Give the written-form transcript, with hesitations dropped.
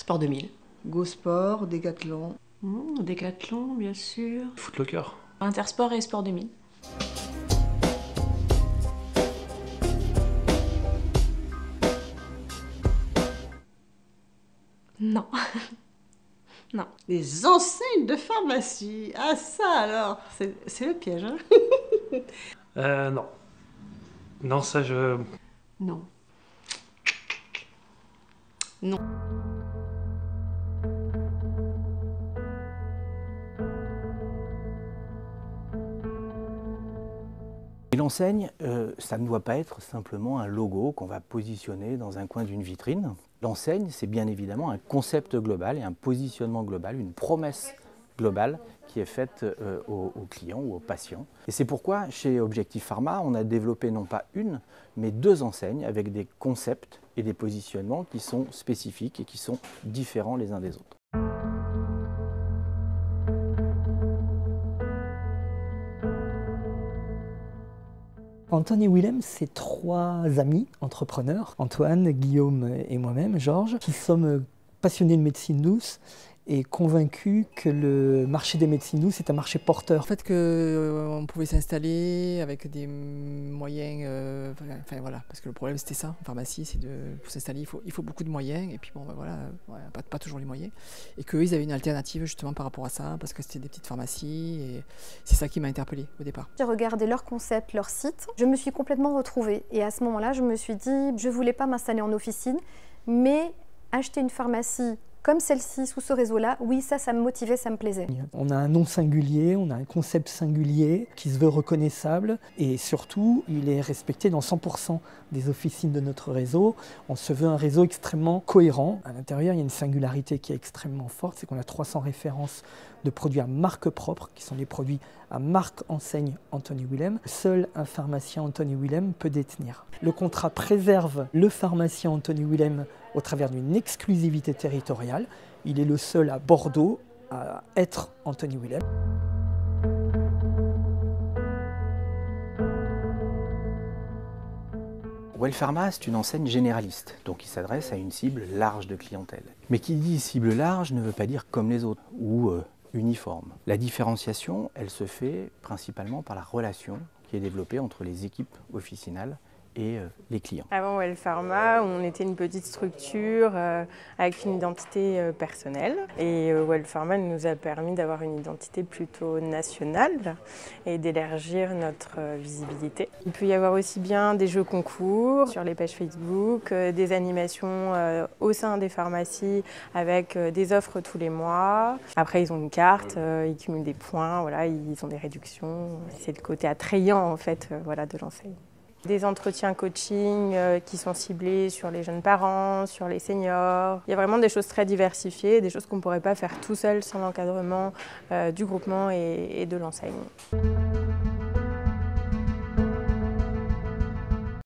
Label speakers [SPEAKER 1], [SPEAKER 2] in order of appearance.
[SPEAKER 1] Sport 2000.
[SPEAKER 2] Go Sport, Decathlon.
[SPEAKER 1] Decathlon, bien sûr.
[SPEAKER 3] Foot Locker.
[SPEAKER 1] Intersport et Sport 2000. Non. Non.
[SPEAKER 2] Les enseignes de pharmacie. Ah ça alors, c'est le piège, hein.
[SPEAKER 3] Non. Non, ça je...
[SPEAKER 1] Non. Non.
[SPEAKER 4] Et l'enseigne, ça ne doit pas être simplement un logo qu'on va positionner dans un coin d'une vitrine. L'enseigne, c'est bien évidemment un concept global et un positionnement global, une promesse globale qui est faite aux clients ou aux patients. Et c'est pourquoi, chez Objectif Pharma, on a développé non pas une, mais deux enseignes avec des concepts et des positionnements qui sont spécifiques et qui sont différents les uns des autres.
[SPEAKER 5] Antoine et Willem, c'est trois amis entrepreneurs, Antoine, Guillaume et moi-même, Georges, qui sommes passionnés de médecine douce et convaincus que le marché des médecines douces est un marché porteur.
[SPEAKER 6] Le fait qu'on pouvait s'installer avec des moyens, enfin voilà, parce que le problème c'était ça, en pharmacie, c'est pour s'installer il faut beaucoup de moyens, et puis bon ben voilà, pas toujours les moyens, et qu'eux ils avaient une alternative justement par rapport à ça, parce que c'était des petites pharmacies, et c'est ça qui m'a interpellée au départ.
[SPEAKER 7] J'ai regardé leur concept, leur site, je me suis complètement retrouvée, et à ce moment-là je me suis dit, je voulais pas m'installer en officine, mais acheter une pharmacie comme celle-ci, sous ce réseau-là, oui, ça me motivait, ça me plaisait.
[SPEAKER 5] On a un nom singulier, on a un concept singulier qui se veut reconnaissable et surtout, il est respecté dans 100% des officines de notre réseau. On se veut un réseau extrêmement cohérent. À l'intérieur, il y a une singularité qui est extrêmement forte, c'est qu'on a 300 références de produits à marque propre, qui sont des produits à marque enseigne Antoine & Willem. Seul un pharmacien Antoine & Willem peut détenir. Le contrat préserve le pharmacien Antoine & Willem au travers d'une exclusivité territoriale. Il est le seul à Bordeaux à être Antoine & Willem.
[SPEAKER 4] Well Pharma, c'est une enseigne généraliste, donc il s'adresse à une cible large de clientèle. Mais qui dit cible large ne veut pas dire comme les autres, ou uniforme. La différenciation, elle se fait principalement par la relation qui est développée entre les équipes officinales et les clients.
[SPEAKER 8] Avant Well Pharma, on était une petite structure avec une identité personnelle. Et Well Pharma nous a permis d'avoir une identité plutôt nationale et d'élargir notre visibilité. Il peut y avoir aussi bien des jeux concours sur les pages Facebook, des animations au sein des pharmacies avec des offres tous les mois. Après, ils ont une carte, ils cumulent des points, voilà, ils ont des réductions. C'est le côté attrayant en fait, voilà, de l'enseigne. Des entretiens coaching qui sont ciblés sur les jeunes parents, sur les seniors. Il y a vraiment des choses très diversifiées, des choses qu'on ne pourrait pas faire tout seul sans l'encadrement du groupement et de l'enseigne.